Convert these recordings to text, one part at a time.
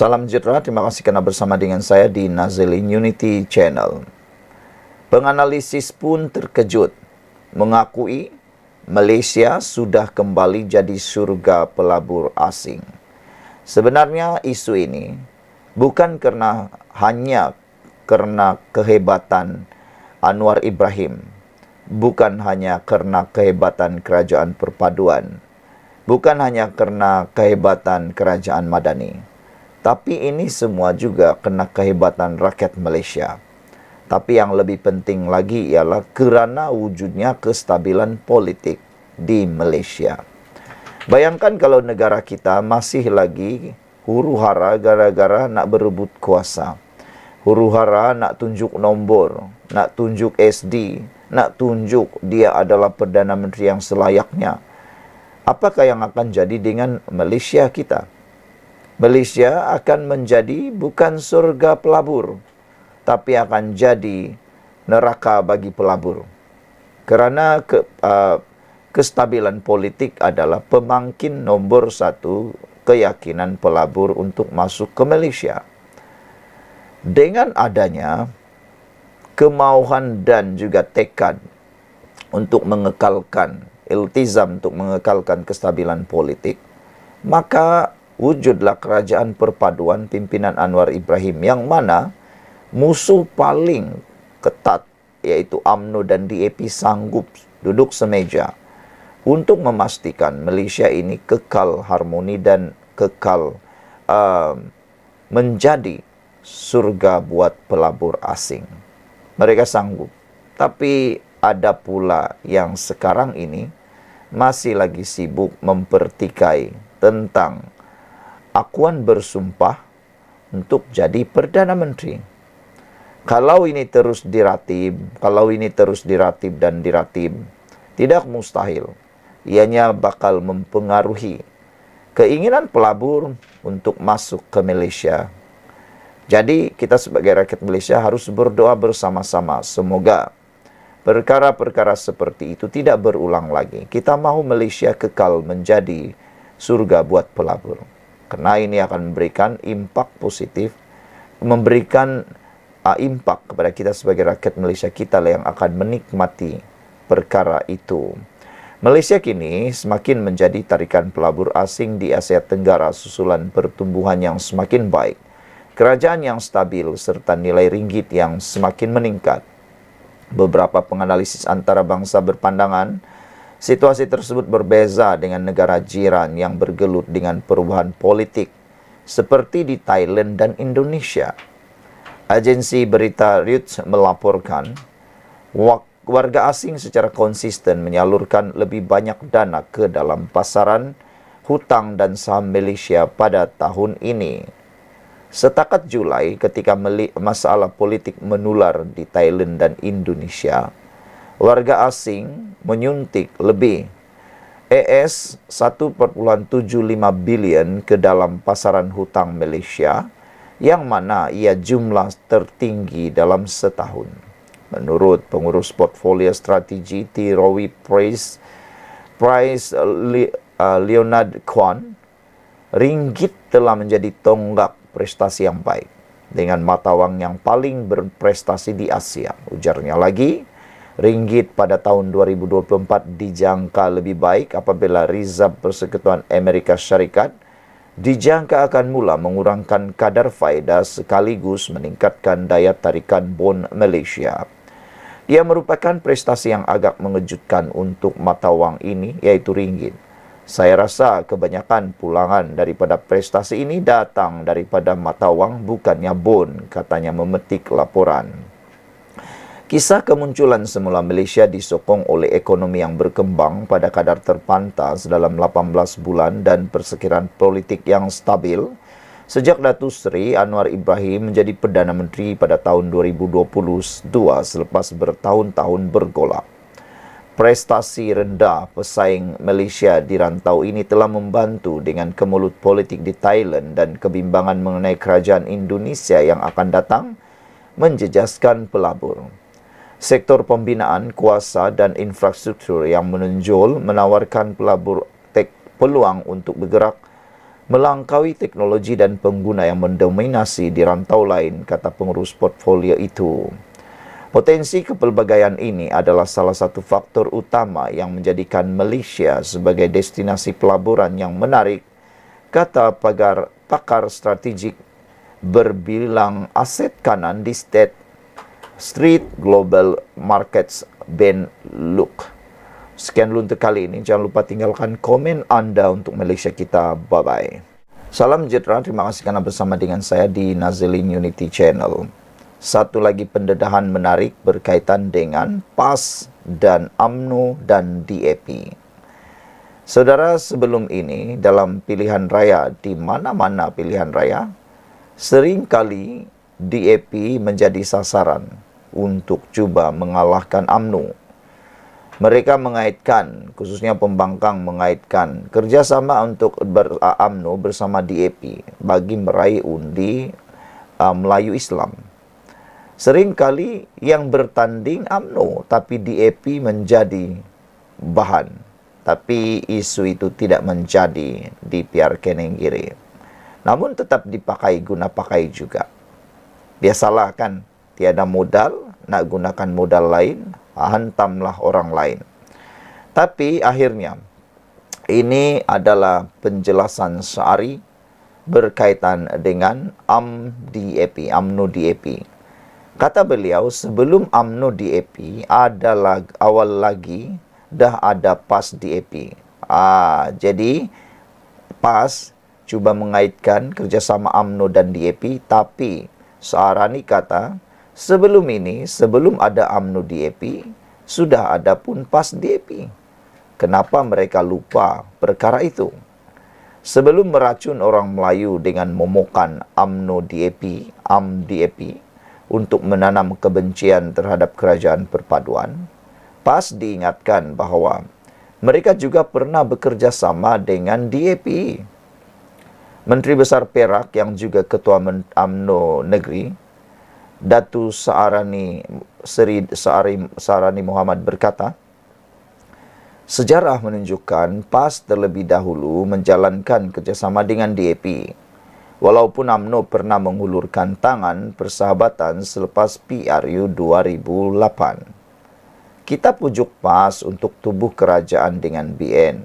Salam sejahtera, terima kasih kerana bersama dengan saya di Nazilin Unity Channel. Penganalisis pun terkejut, mengakui Malaysia sudah kembali jadi surga pelabur asing. Sebenarnya isu ini bukan hanya kerana kehebatan Anwar Ibrahim, bukan hanya kerana kehebatan kerajaan perpaduan, bukan hanya kerana kehebatan kerajaan Madani. Tapi ini semua juga kena kehebatan rakyat Malaysia. Tapi yang lebih penting lagi ialah kerana wujudnya kestabilan politik di Malaysia. Bayangkan kalau negara kita masih lagi huru-hara gara-gara nak berebut kuasa. Huru-hara nak tunjuk nombor, nak tunjuk SD, nak tunjuk dia adalah Perdana Menteri yang selayaknya. Apakah yang akan jadi dengan Malaysia kita? Malaysia akan menjadi bukan surga pelabur, tapi akan jadi neraka bagi pelabur. Kerana kestabilan politik adalah pemangkin nombor satu keyakinan pelabur untuk masuk ke Malaysia. Dengan adanya kemauan dan juga tekad untuk mengekalkan, iltizam untuk mengekalkan kestabilan politik, maka wujudlah kerajaan perpaduan pimpinan Anwar Ibrahim yang mana musuh paling ketat iaitu UMNO dan DAP sanggup duduk semeja untuk memastikan Malaysia ini kekal harmoni dan kekal menjadi surga buat pelabur asing. Mereka sanggup. Tapi ada pula yang sekarang ini masih lagi sibuk mempertikai tentang akuan bersumpah untuk jadi Perdana Menteri. Kalau ini terus diratib dan diratib, tidak mustahil. Ianya bakal mempengaruhi keinginan pelabur untuk masuk ke Malaysia. Jadi kita sebagai rakyat Malaysia harus berdoa bersama-sama. Semoga perkara-perkara seperti itu tidak berulang lagi. Kita mahu Malaysia kekal menjadi surga buat pelabur. Kerana ini akan memberikan impak positif, memberikan impak kepada kita sebagai rakyat Malaysia kita yang akan menikmati perkara itu. Malaysia kini semakin menjadi tarikan pelabur asing di Asia Tenggara susulan pertumbuhan yang semakin baik, kerajaan yang stabil serta nilai ringgit yang semakin meningkat. Beberapa penganalisis antarabangsa berpandangan situasi tersebut berbeza dengan negara jiran yang bergelut dengan perubahan politik seperti di Thailand dan Indonesia. Agensi berita Reuters melaporkan warga asing secara konsisten menyalurkan lebih banyak dana ke dalam pasaran hutang dan saham Malaysia pada tahun ini. Setakat Julai, ketika masalah politik menular di Thailand dan Indonesia, warga asing menyuntik lebih AS 1.75 bilion ke dalam pasaran hutang Malaysia, yang mana ia jumlah tertinggi dalam setahun. Menurut pengurus portfolio strategi T. Rowe Price Leonard Kwan, ringgit telah menjadi tonggak prestasi yang baik dengan mata wang yang paling berprestasi di Asia. Ujarnya lagi, ringgit pada tahun 2024 dijangka lebih baik apabila Rizab Persekutuan Amerika Syarikat dijangka akan mula mengurangkan kadar faedah sekaligus meningkatkan daya tarikan bon Malaysia. Ia merupakan prestasi yang agak mengejutkan untuk mata wang ini, iaitu ringgit. Saya rasa kebanyakan pulangan daripada prestasi ini datang daripada mata wang bukannya bon, katanya memetik laporan. Kisah kemunculan semula Malaysia disokong oleh ekonomi yang berkembang pada kadar terpantas dalam 18 bulan dan persekiraan politik yang stabil sejak Datuk Seri Anwar Ibrahim menjadi Perdana Menteri pada tahun 2022 selepas bertahun-tahun bergolak. Prestasi rendah pesaing Malaysia di rantau ini telah membantu dengan kemulut politik di Thailand dan kebimbangan mengenai kerajaan Indonesia yang akan datang menjejaskan pelabur. Sektor pembinaan, kuasa dan infrastruktur yang menonjol menawarkan pelabur peluang untuk bergerak melangkaui teknologi dan pengguna yang mendominasi di rantau lain, kata pengurus portfolio itu. Potensi kepelbagaian ini adalah salah satu faktor utama yang menjadikan Malaysia sebagai destinasi pelaburan yang menarik, kata pakar strategik berbilang aset kanan di State Street Global Markets, Ben Luke. Sekian dulu untuk kali ini. Jangan lupa tinggalkan komen Anda untuk Malaysia kita. Bye-bye. Salam sejahtera. Terima kasih kerana bersama dengan saya di Nazilin Unity Channel. Satu lagi pendedahan menarik berkaitan dengan PAS dan UMNO dan DAP. Saudara, sebelum ini dalam pilihan raya, di mana-mana pilihan raya, seringkali DAP menjadi sasaran untuk cuba mengalahkan UMNO. Mereka mengaitkan, khususnya pembangkang mengaitkan kerjasama untuk UMNO bersama DAP bagi meraih undi Melayu Islam. Seringkali yang bertanding UMNO, tapi DAP menjadi bahan. Tapi isu itu tidak menjadi dibiarkan kiri. Namun tetap dipakai guna pakai juga. Biasalah kan, tiada modal, nak gunakan modal lain, hantamlah orang lain. Tapi akhirnya, ini adalah penjelasan Syari berkaitan dengan UMNO DAP. Kata beliau, sebelum UMNO DAP adalah awal lagi dah ada PAS DAP. Jadi PAS cuba mengaitkan kerjasama UMNO dan DAP, tapi Syarani kata, sebelum ini, sebelum ada UMNO DAP, sudah ada pun PAS DAP. Kenapa mereka lupa perkara itu? Sebelum meracun orang Melayu dengan momokan UMNO DAP, DAP, untuk menanam kebencian terhadap kerajaan perpaduan, PAS diingatkan bahawa mereka juga pernah bekerja sama dengan DAP. Menteri Besar Perak yang juga Ketua UMNO Negeri, Datu Syarani Muhammad berkata, sejarah menunjukkan PAS terlebih dahulu menjalankan kerjasama dengan DAP. Walaupun UMNO pernah mengulurkan tangan persahabatan selepas PRU 2008. Kita pujuk PAS untuk tubuh kerajaan dengan BN.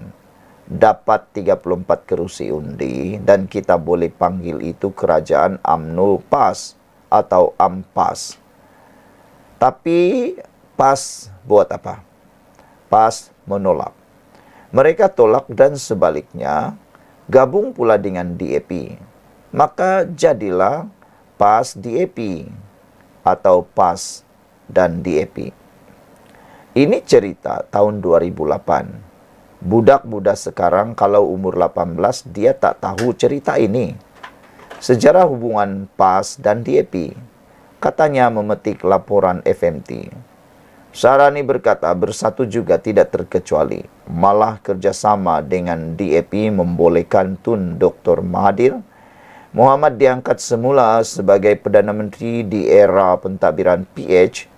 Dapat 34 kerusi undi dan kita boleh panggil itu kerajaan UMNO PAS atau AMPAS. Tapi PAS buat apa? PAS menolak. Mereka tolak dan sebaliknya gabung pula dengan DAP. Maka jadilah PAS DAP atau PAS dan DAP. Ini cerita tahun 2008. Budak-budak sekarang kalau umur 18 dia tak tahu cerita ini. Sejarah hubungan PAS dan DAP, katanya memetik laporan FMT. Syarani berkata bersatu juga tidak terkecuali. Malah kerjasama dengan DAP membolehkan Tun Dr. Mahathir Mohamad diangkat semula sebagai Perdana Menteri di era pentadbiran PH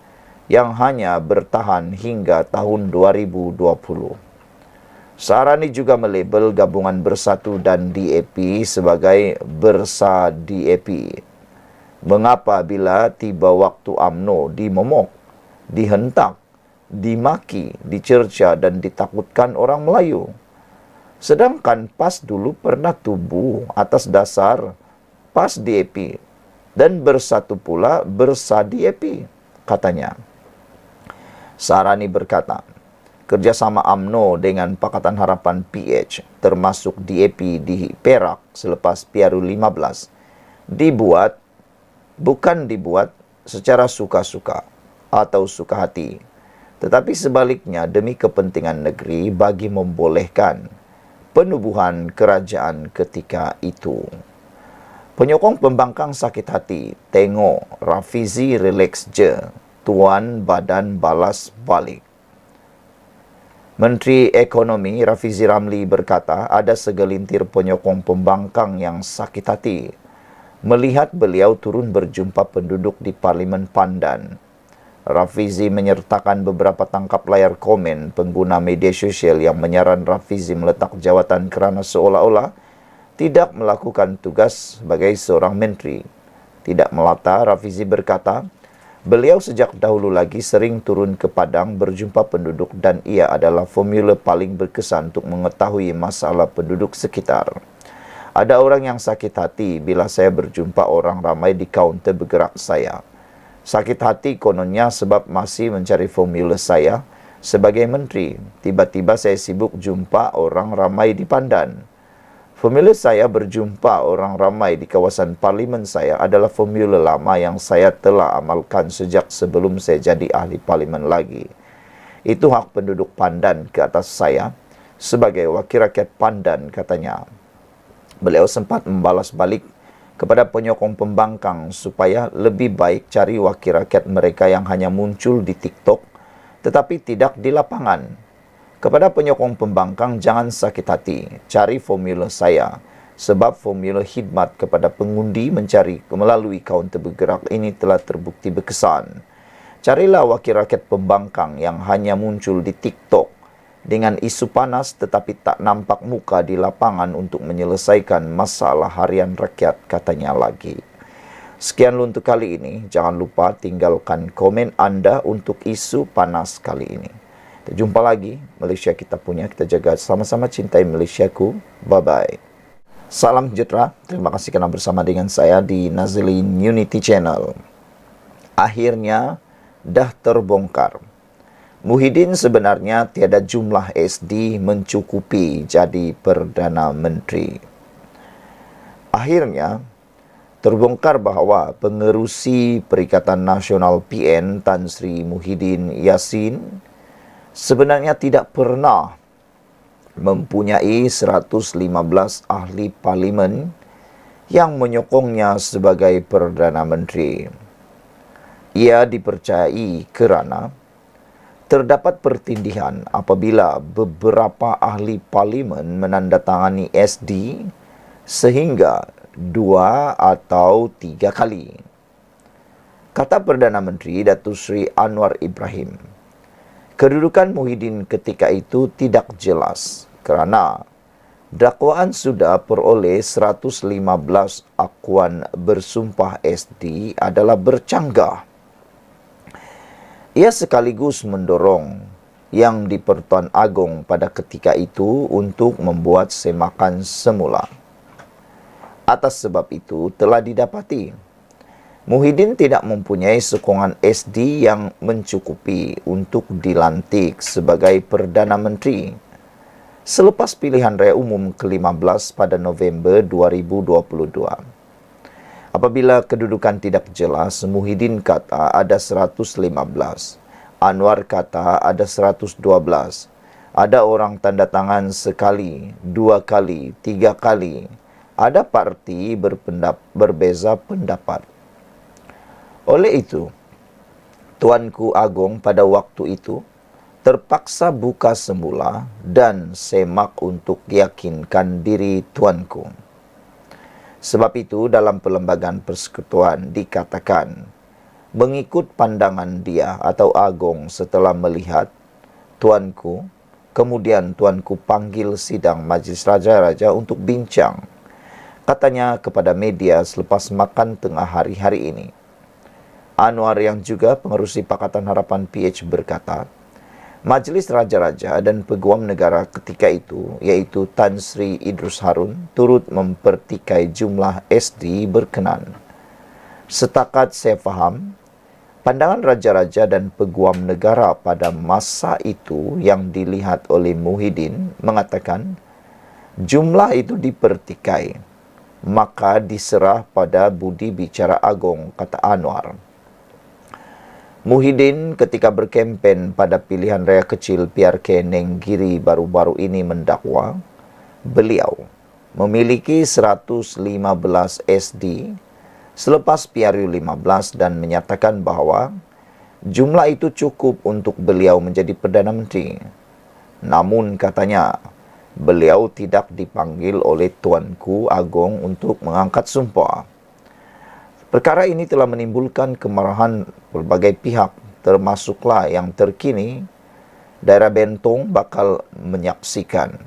yang hanya bertahan hingga tahun 2020. Syarani juga melabel gabungan Bersatu dan DAP sebagai Bersa DAP. Mengapa bila tiba waktu UMNO dimomok, dihentak, dimaki, dicerca dan ditakutkan orang Melayu? Sedangkan PAS dulu pernah tubuh atas dasar PAS DAP dan bersatu pula Bersa DAP, katanya. Syarani berkata, kerjasama UMNO dengan Pakatan Harapan PH termasuk DAP di Perak selepas PRU 15 bukan dibuat secara suka-suka atau suka hati, tetapi sebaliknya demi kepentingan negeri bagi membolehkan penubuhan kerajaan ketika itu. Penyokong pembangkang sakit hati, tengok Rafizi relax je, tuan badan balas balik. Menteri Ekonomi Rafizi Ramli berkata ada segelintir penyokong pembangkang yang sakit hati melihat beliau turun berjumpa penduduk di Parlimen Pandan. Rafizi menyertakan beberapa tangkap layar komen pengguna media sosial yang menyaran Rafizi meletak jawatan kerana seolah-olah tidak melakukan tugas sebagai seorang menteri. Tidak melata, Rafizi berkata, beliau sejak dahulu lagi sering turun ke Padang berjumpa penduduk dan ia adalah formula paling berkesan untuk mengetahui masalah penduduk sekitar. Ada orang yang sakit hati bila saya berjumpa orang ramai di kaunter bergerak saya. Sakit hati kononnya sebab masih mencari formula saya sebagai menteri. Tiba-tiba saya sibuk jumpa orang ramai di Pandan. Formula saya berjumpa orang ramai di kawasan parlimen saya adalah formula lama yang saya telah amalkan sejak sebelum saya jadi ahli parlimen lagi. Itu hak penduduk Pandan ke atas saya sebagai wakil rakyat Pandan, katanya. Beliau sempat membalas balik kepada penyokong pembangkang supaya lebih baik cari wakil rakyat mereka yang hanya muncul di TikTok tetapi tidak di lapangan. Kepada penyokong pembangkang, jangan sakit hati, cari formula saya. Sebab formula khidmat kepada pengundi mencari melalui kaunter bergerak ini telah terbukti berkesan. Carilah wakil rakyat pembangkang yang hanya muncul di TikTok dengan isu panas tetapi tak nampak muka di lapangan untuk menyelesaikan masalah harian rakyat, katanya lagi. Sekian untuk kali ini. Jangan lupa tinggalkan komen anda untuk isu panas kali ini. Kita jumpa lagi. Malaysia kita punya. Kita jaga sama-sama, cintai Malaysiaku. Bye-bye. Salam sejahtera. Terima kasih kerana bersama dengan saya di Nazilin Unity Channel. Akhirnya dah terbongkar. Muhyiddin sebenarnya tiada jumlah SD mencukupi jadi Perdana Menteri. Akhirnya terbongkar bahawa pengerusi Perikatan Nasional PN Tan Sri Muhyiddin Yassin sebenarnya tidak pernah mempunyai 115 ahli parlimen yang menyokongnya sebagai Perdana Menteri. Ia dipercayai kerana terdapat pertindihan apabila beberapa ahli parlimen menandatangani SD sehingga 2 atau 3 kali. Kata Perdana Menteri Datuk Seri Anwar Ibrahim, kedudukan Muhyiddin ketika itu tidak jelas kerana dakwaan sudah peroleh 115 akuan bersumpah SD adalah bercanggah. Ia sekaligus mendorong Yang di-Pertuan Agong pada ketika itu untuk membuat semakan semula. Atas sebab itu telah didapati Muhyiddin tidak mempunyai sokongan SD yang mencukupi untuk dilantik sebagai Perdana Menteri selepas pilihan raya umum ke-15 pada November 2022. Apabila kedudukan tidak jelas, Muhyiddin kata ada 115. Anwar kata ada 112. Ada orang tanda tangan sekali, 2 kali, 3 kali. Ada parti berbeza pendapat. Oleh itu, Tuanku Agong pada waktu itu terpaksa buka semula dan semak untuk yakinkan diri Tuanku. Sebab itu dalam Perlembagaan Persekutuan dikatakan, mengikut pandangan dia atau Agong setelah melihat Tuanku, kemudian Tuanku panggil sidang Majlis Raja-Raja untuk bincang. Katanya kepada media selepas makan tengah hari-hari ini. Anwar yang juga pengerusi Pakatan Harapan PH berkata, Majlis Raja-Raja dan Peguam Negara ketika itu, iaitu Tan Sri Idrus Harun, turut mempertikai jumlah SD berkenan. Setakat saya faham, pandangan Raja-Raja dan Peguam Negara pada masa itu yang dilihat oleh Muhyiddin mengatakan, jumlah itu dipertikai, maka diserah pada budi bicara Agong, kata Anwar. Muhyiddin ketika berkempen pada pilihan raya kecil PRK Nenggiri baru-baru ini mendakwa, beliau memiliki 115 SD selepas PRU 15 dan menyatakan bahawa jumlah itu cukup untuk beliau menjadi Perdana Menteri. Namun katanya, beliau tidak dipanggil oleh Tuanku Agong untuk mengangkat sumpah. Perkara ini telah menimbulkan kemarahan berbagai pihak, termasuklah yang terkini daerah Bentong bakal menyaksikan.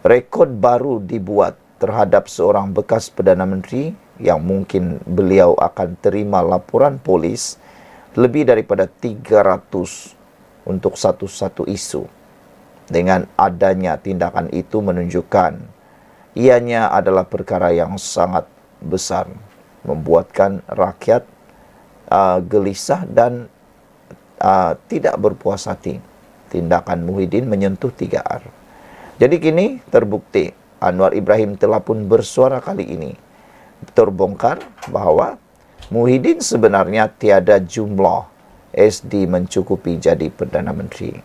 Rekod baru dibuat terhadap seorang bekas Perdana Menteri yang mungkin beliau akan terima laporan polis lebih daripada 300 untuk satu-satu isu. Dengan adanya tindakan itu menunjukkan ianya adalah perkara yang sangat besar, membuatkan rakyat gelisah dan tidak berpuas hati. Tindakan Muhyiddin menyentuh 3R. Jadi kini terbukti Anwar Ibrahim telah pun bersuara kali ini. Terbongkar bahwa Muhyiddin sebenarnya tiada jumlah SD mencukupi jadi Perdana Menteri.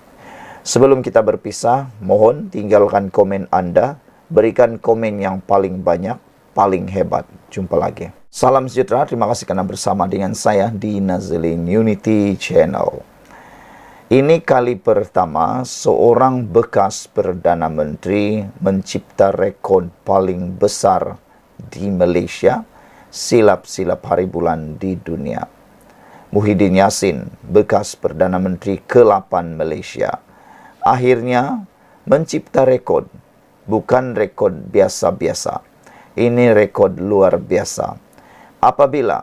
Sebelum kita berpisah, mohon tinggalkan komen Anda, berikan komen yang paling banyak, paling hebat. Jumpa lagi. Salam sejahtera, terima kasih karena bersama dengan saya di Nazilin Unity Channel. Ini kali pertama seorang bekas Perdana Menteri mencipta rekod paling besar di Malaysia, silap-silap hari bulan di dunia. Muhyiddin Yassin, bekas Perdana Menteri ke-8 Malaysia, akhirnya mencipta rekod. Bukan rekod biasa-biasa. Ini rekod luar biasa. Apabila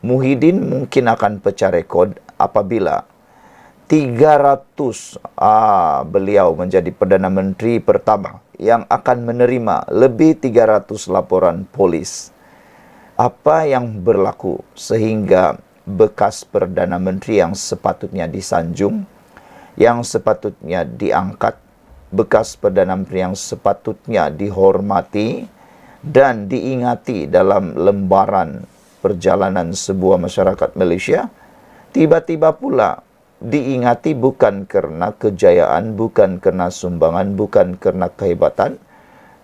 Muhyiddin mungkin akan pecah rekod apabila 300 beliau menjadi Perdana Menteri pertama yang akan menerima lebih 300 laporan polis. Apa yang berlaku sehingga bekas Perdana Menteri yang sepatutnya disanjung, yang sepatutnya diangkat, bekas Perdana Menteri yang sepatutnya dihormati dan diingati dalam lembaran perjalanan sebuah masyarakat Malaysia, tiba-tiba pula diingati bukan karena kejayaan, bukan karena sumbangan, bukan karena kehebatan,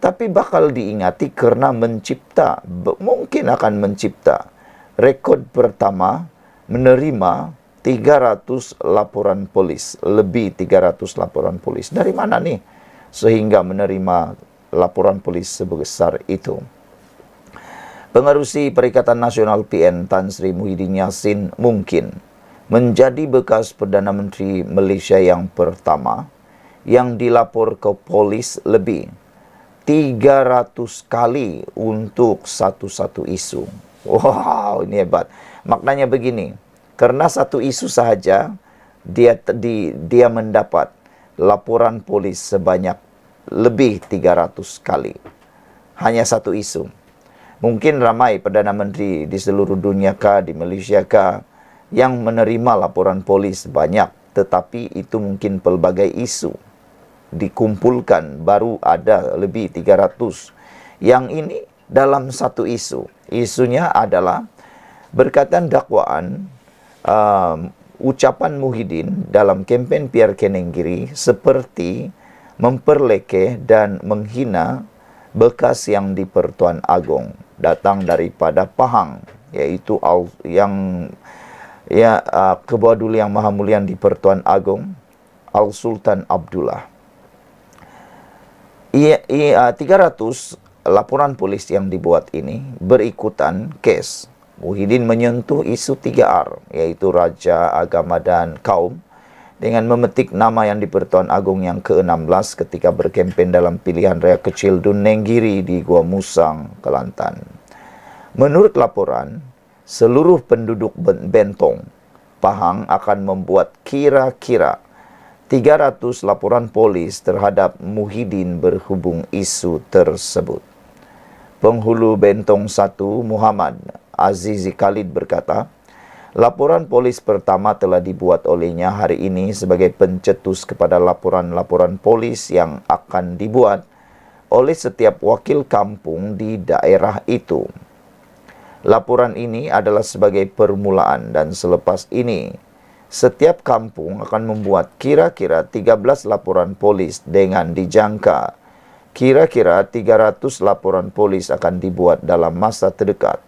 tapi bakal diingati karena mungkin akan mencipta rekod pertama menerima 300 laporan polis, lebih 300 laporan polis. Dari mana nih sehingga menerima laporan polis sebesar itu? Pengerusi Perikatan Nasional PN Tan Sri Muhyiddin Yassin mungkin menjadi bekas Perdana Menteri Malaysia yang pertama yang dilapor ke polis lebih 300 kali untuk satu-satu isu. Wow, ini hebat. Maknanya begini, karena satu isu sahaja dia mendapat laporan polis sebanyak lebih 300 kali. Hanya satu isu. Mungkin ramai Perdana Menteri di seluruh dunia kah, di Malaysia kah, yang menerima laporan polis banyak, tetapi itu mungkin pelbagai isu dikumpulkan baru ada lebih 300. Yang ini dalam satu isu. Isunya adalah berkaitan dakwaan ucapan Muhyiddin dalam kempen PR Kenenggiri seperti memperlekeh dan menghina bekas yang di Pertuan Agong, datang daripada Pahang, yaitu Ketua Duli Yang Maha Mulia di Pertuan Agong, Al-Sultan Abdullah. 300 laporan polis yang dibuat ini berikutan kes. Muhyiddin menyentuh isu 3R, yaitu Raja, Agama dan Kaum, dengan memetik nama yang di Pertuan Agong yang ke-16 ketika berkempen dalam pilihan raya kecil Dun Nenggiri di Gua Musang, Kelantan. Menurut laporan, seluruh penduduk Bentong, Pahang akan membuat kira-kira 300 laporan polis terhadap Muhyiddin berhubung isu tersebut. Penghulu Bentong 1 Muhammad Azizi Khalid berkata, laporan polis pertama telah dibuat olehnya hari ini sebagai pencetus kepada laporan-laporan polis yang akan dibuat oleh setiap wakil kampung di daerah itu. Laporan ini adalah sebagai permulaan dan selepas ini setiap kampung akan membuat kira-kira 13 laporan polis dengan dijangka kira-kira 300 laporan polis akan dibuat dalam masa terdekat.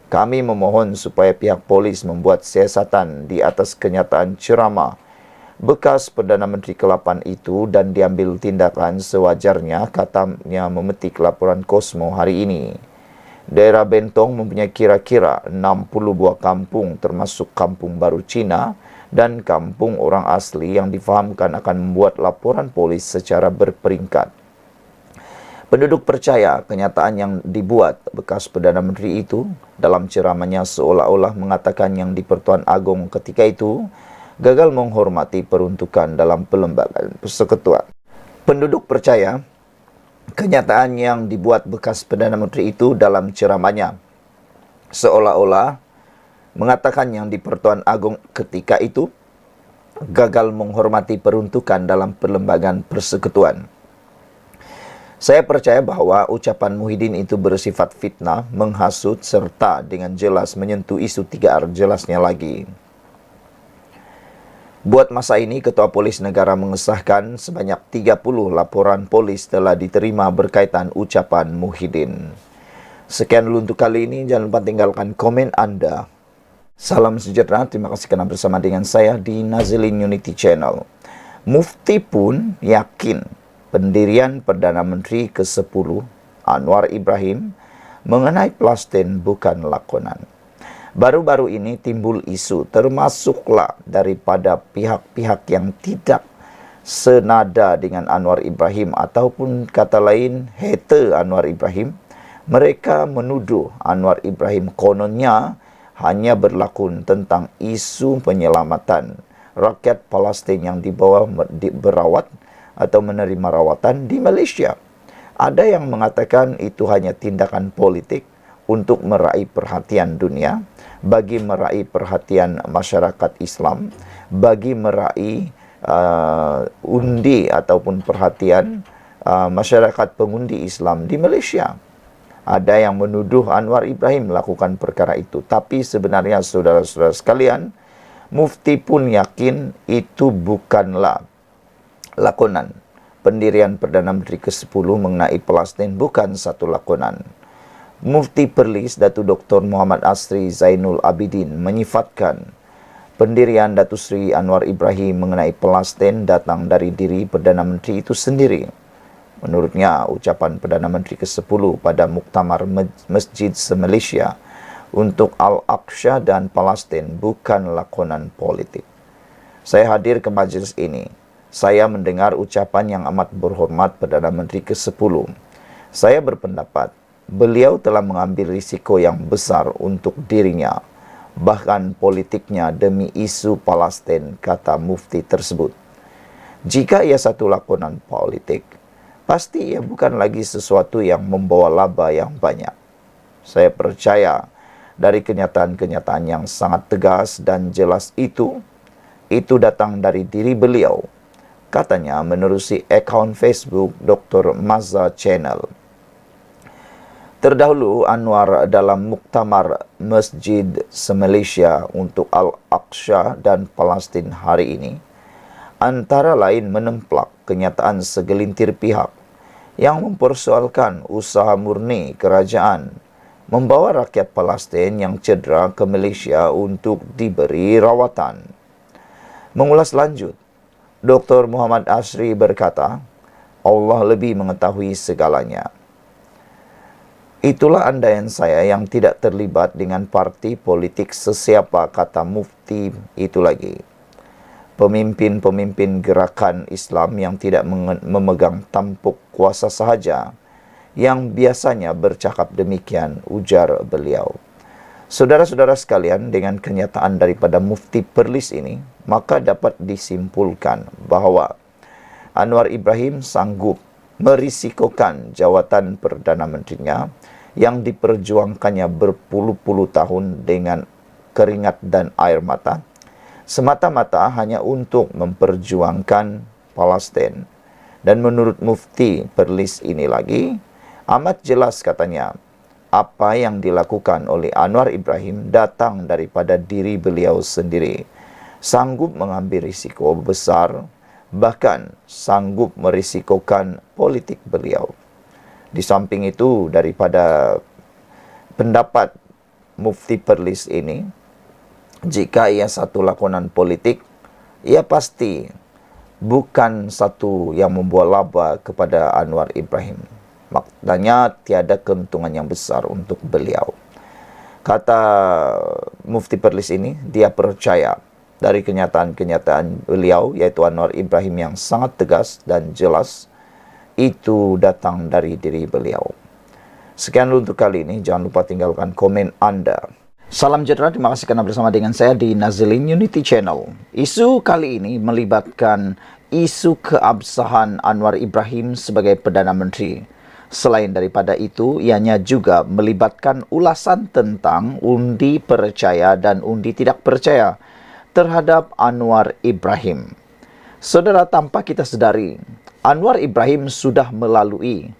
Kami memohon supaya pihak polis membuat siasatan di atas kenyataan ceramah bekas Perdana Menteri ke-8 itu dan diambil tindakan sewajarnya, katanya memetik laporan Kosmo hari ini. Daerah Bentong mempunyai kira-kira 60 buah kampung termasuk kampung baru Cina dan kampung orang asli yang difahamkan akan membuat laporan polis secara berperingkat. Penduduk percaya kenyataan yang dibuat bekas Perdana Menteri itu dalam ceramahnya seolah-olah mengatakan yang di-Pertuan Agong ketika itu gagal menghormati peruntukan dalam pelembagaan persekutuan. Penduduk percaya kenyataan yang dibuat bekas Perdana Menteri itu dalam ceramahnya seolah-olah mengatakan yang di-Pertuan Agong ketika itu gagal menghormati peruntukan dalam perlembagaan persekutuan. Saya percaya bahwa ucapan Muhyiddin itu bersifat fitnah, menghasut, serta dengan jelas menyentuh isu 3R jelasnya lagi. Buat masa ini, Ketua Polis Negara mengesahkan sebanyak 30 laporan polis telah diterima berkaitan ucapan Muhyiddin. Sekian dulu untuk kali ini, jangan lupa tinggalkan komen Anda. Salam sejahtera, terima kasih kerana bersama dengan saya di Nazilin Unity Channel. Mufti pun yakin pendirian Perdana Menteri ke-10 Anwar Ibrahim mengenai Palestin bukan lakonan. Baru-baru ini timbul isu termasuklah daripada pihak-pihak yang tidak senada dengan Anwar Ibrahim ataupun kata lain hater Anwar Ibrahim. Mereka menuduh Anwar Ibrahim kononnya hanya berlakon tentang isu penyelamatan rakyat Palestin yang dibawa berawat atau menerima rawatan di Malaysia. Ada yang mengatakan itu hanya tindakan politik untuk meraih perhatian dunia, bagi meraih perhatian masyarakat Islam, bagi meraih undi ataupun perhatian masyarakat pengundi Islam di Malaysia. Ada yang menuduh Anwar Ibrahim melakukan perkara itu. Tapi sebenarnya saudara-saudara sekalian, Mufti pun yakin itu bukanlah lakonan. Pendirian Perdana Menteri ke-10 mengenai Palestin bukan satu lakonan. Mufti Perlis Datuk Dr. Muhammad Asri Zainul Abidin menyifatkan pendirian Datuk Seri Anwar Ibrahim mengenai Palestin datang dari diri Perdana Menteri itu sendiri. Menurutnya, ucapan Perdana Menteri ke-10 pada Muktamar Masjid se-Malaysia untuk Al-Aqsa dan Palestin bukan lakonan politik. Saya hadir ke majlis ini. Saya mendengar ucapan yang amat berhormat Perdana Menteri ke-10. Saya berpendapat, beliau telah mengambil risiko yang besar untuk dirinya, bahkan politiknya demi isu Palestin, kata Mufti tersebut. Jika ia satu lakonan politik, pasti ia bukan lagi sesuatu yang membawa laba yang banyak. Saya percaya dari kenyataan-kenyataan yang sangat tegas dan jelas itu datang dari diri beliau. Katanya menerusi akaun Facebook Dr. Mazza Channel. Terdahulu, Anwar dalam Muktamar Masjid se-Malaysia untuk Al-Aqsa dan Palestin hari ini, antara lain menemplak kenyataan segelintir pihak yang mempersoalkan usaha murni kerajaan membawa rakyat Palestin yang cedera ke Malaysia untuk diberi rawatan. Mengulas lanjut, Dr. Muhammad Asri berkata, Allah lebih mengetahui segalanya. Itulah andaian saya yang tidak terlibat dengan parti politik sesiapa, kata Mufti itu lagi. Pemimpin-pemimpin gerakan Islam yang tidak memegang tampuk kuasa sahaja, yang biasanya bercakap demikian, ujar beliau. Saudara-saudara sekalian, dengan kenyataan daripada Mufti Perlis ini, maka dapat disimpulkan bahawa Anwar Ibrahim sanggup merisikokan jawatan Perdana Menterinya yang diperjuangkannya berpuluh-puluh tahun dengan keringat dan air mata, semata-mata hanya untuk memperjuangkan Palestin. Dan menurut Mufti Perlis ini lagi, amat jelas katanya, apa yang dilakukan oleh Anwar Ibrahim datang daripada diri beliau sendiri. Sanggup mengambil risiko besar, bahkan sanggup merisikokan politik beliau. Di samping itu, daripada pendapat Mufti Perlis ini, jika ia satu lakonan politik, ia pasti bukan satu yang membawa laba kepada Anwar Ibrahim. Maknanya tiada keuntungan yang besar untuk beliau. Kata Mufti Perlis ini, dia percaya dari kenyataan-kenyataan beliau, yaitu Anwar Ibrahim yang sangat tegas dan jelas, itu datang dari diri beliau. Sekian dulu untuk kali ini. Jangan lupa tinggalkan komen Anda. Salam sejahtera, terima kasih karena bersama dengan saya di Nazilin Unity Channel. Isu kali ini melibatkan isu keabsahan Anwar Ibrahim sebagai Perdana Menteri. Selain daripada itu, ianya juga melibatkan ulasan tentang undi percaya dan undi tidak percaya terhadap Anwar Ibrahim. Saudara, tanpa kita sedari, Anwar Ibrahim sudah melalui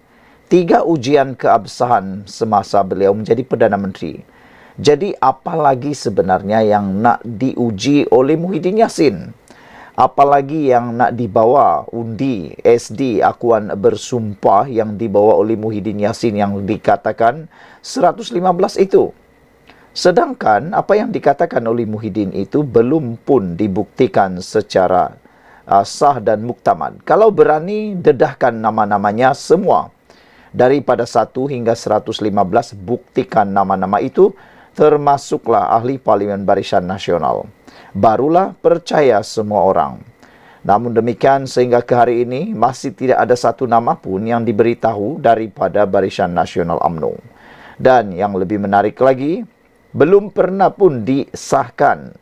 3 ujian keabsahan semasa beliau menjadi Perdana Menteri. Jadi apalagi sebenarnya yang nak diuji oleh Muhyiddin Yassin? Apalagi yang nak dibawa undi SD akuan bersumpah yang dibawa oleh Muhyiddin Yassin yang dikatakan 115 itu. Sedangkan apa yang dikatakan oleh Muhyiddin itu belum pun dibuktikan secara sah dan muktamad. Kalau berani dedahkan nama-namanya semua. Daripada 1 hingga 115 buktikan nama-nama itu, termasuklah ahli Parlimen Barisan Nasional. Barulah percaya semua orang. Namun demikian sehingga ke hari ini masih tidak ada satu nama pun yang diberitahu daripada Barisan Nasional UMNO. Dan yang lebih menarik lagi, belum pernah pun disahkan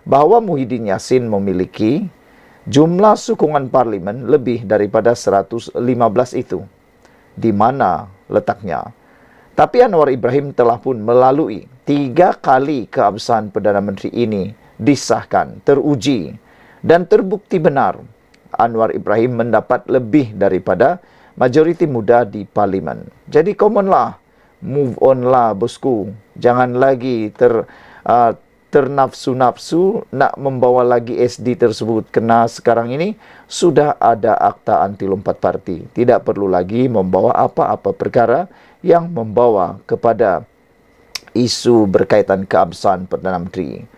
bahawa Muhyiddin Yassin memiliki jumlah sokongan parlimen lebih daripada 115 itu. Di mana letaknya? Tapi Anwar Ibrahim telah pun melalui 3 kali keabsahan Perdana Menteri ini disahkan, teruji dan terbukti benar. Anwar Ibrahim mendapat lebih daripada majoriti muda di parlimen. Jadi come on lah, move on lah bosku. Jangan lagi ternafsu-nafsu nak membawa lagi SD tersebut. Kena sekarang ini sudah ada akta anti lompat parti. Tidak perlu lagi membawa apa-apa perkara yang membawa kepada isu berkaitan keabsahan Perdana Menteri.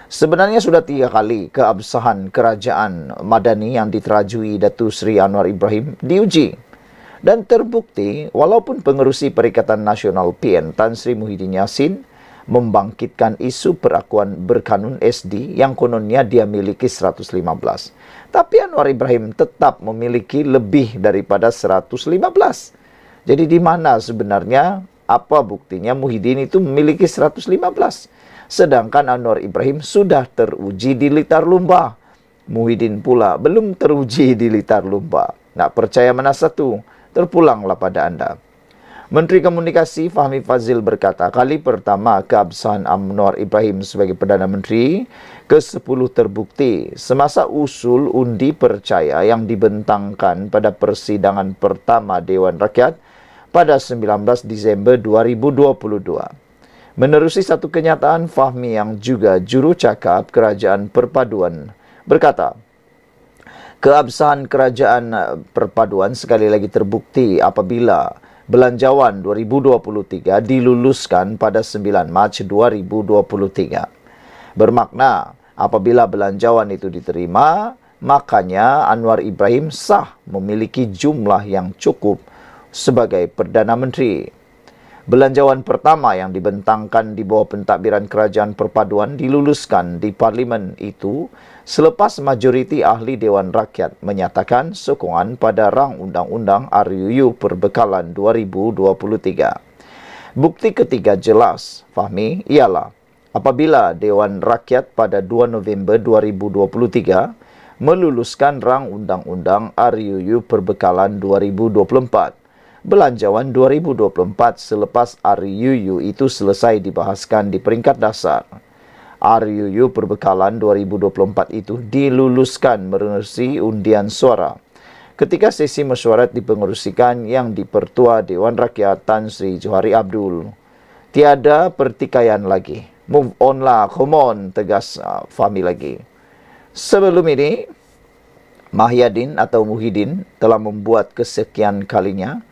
Sebenarnya sudah 3 kali keabsahan kerajaan Madani yang diterajui Datuk Seri Anwar Ibrahim diuji. Dan terbukti walaupun pengerusi Perikatan Nasional PN Tan Sri Muhyiddin Yassin membangkitkan isu perakuan berkanun SD yang kononnya dia miliki 115. Tapi Anwar Ibrahim tetap memiliki lebih daripada 115. Jadi di mana sebenarnya apa buktinya Muhyiddin itu memiliki 115? Sedangkan Anwar Ibrahim sudah teruji di Litar Lumba. Muhyiddin pula belum teruji di Litar Lumba. Nak percaya mana satu? Terpulanglah pada anda. Menteri Komunikasi Fahmi Fadzil berkata, kali pertama keabsahan Anwar Ibrahim sebagai Perdana Menteri ke-10 terbukti semasa usul undi percaya yang dibentangkan pada persidangan pertama Dewan Rakyat pada 19 Disember 2022. Menerusi satu kenyataan, Fahmi yang juga juru cakap Kerajaan Perpaduan berkata, keabsahan Kerajaan Perpaduan sekali lagi terbukti apabila Belanjawan 2023 diluluskan pada 9 Mac 2023. Bermakna apabila belanjawan itu diterima, makanya Anwar Ibrahim sah memiliki jumlah yang cukup sebagai Perdana Menteri. Belanjawan pertama yang dibentangkan di bawah pentadbiran Kerajaan Perpaduan diluluskan di Parlimen itu selepas majoriti ahli Dewan Rakyat menyatakan sokongan pada rang Undang-Undang RUU Perbekalan 2023. Bukti ketiga jelas, Fahmi, ialah apabila Dewan Rakyat pada 2 November 2023 meluluskan rang Undang-Undang RUU Perbekalan 2024. Belanjawan 2024 selepas RUU itu selesai dibahaskan di peringkat dasar. RUU Perbekalan 2024 itu diluluskan menerusi undian suara. Ketika sesi mesyuarat dipengerusikan yang dipertua Dewan Rakyat Tan Sri Johari Abdul. Tiada pertikaian lagi. Move on lah, come on, tegas Fahmi lagi. Sebelum ini, Muhyiddin telah membuat kesekian kalinya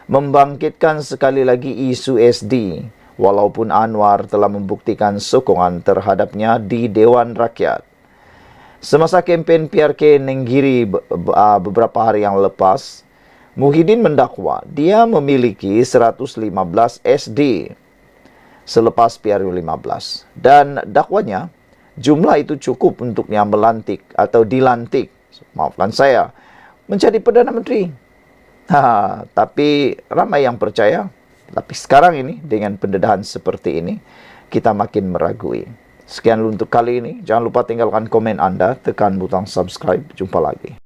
membangkitkan sekali lagi isu SD, walaupun Anwar telah membuktikan sokongan terhadapnya di Dewan Rakyat. Semasa kempen PRK Nenggiri beberapa hari yang lepas, Muhyiddin mendakwa dia memiliki 115 SD selepas PRU 15. Dan dakwanya, jumlah itu cukup untuknya dilantik, menjadi Perdana Menteri. Tapi ramai yang percaya. Tapi sekarang ini, dengan pendedahan seperti ini, kita makin meragui. Sekian untuk kali ini. Jangan lupa tinggalkan komen Anda, tekan butang subscribe. Jumpa lagi.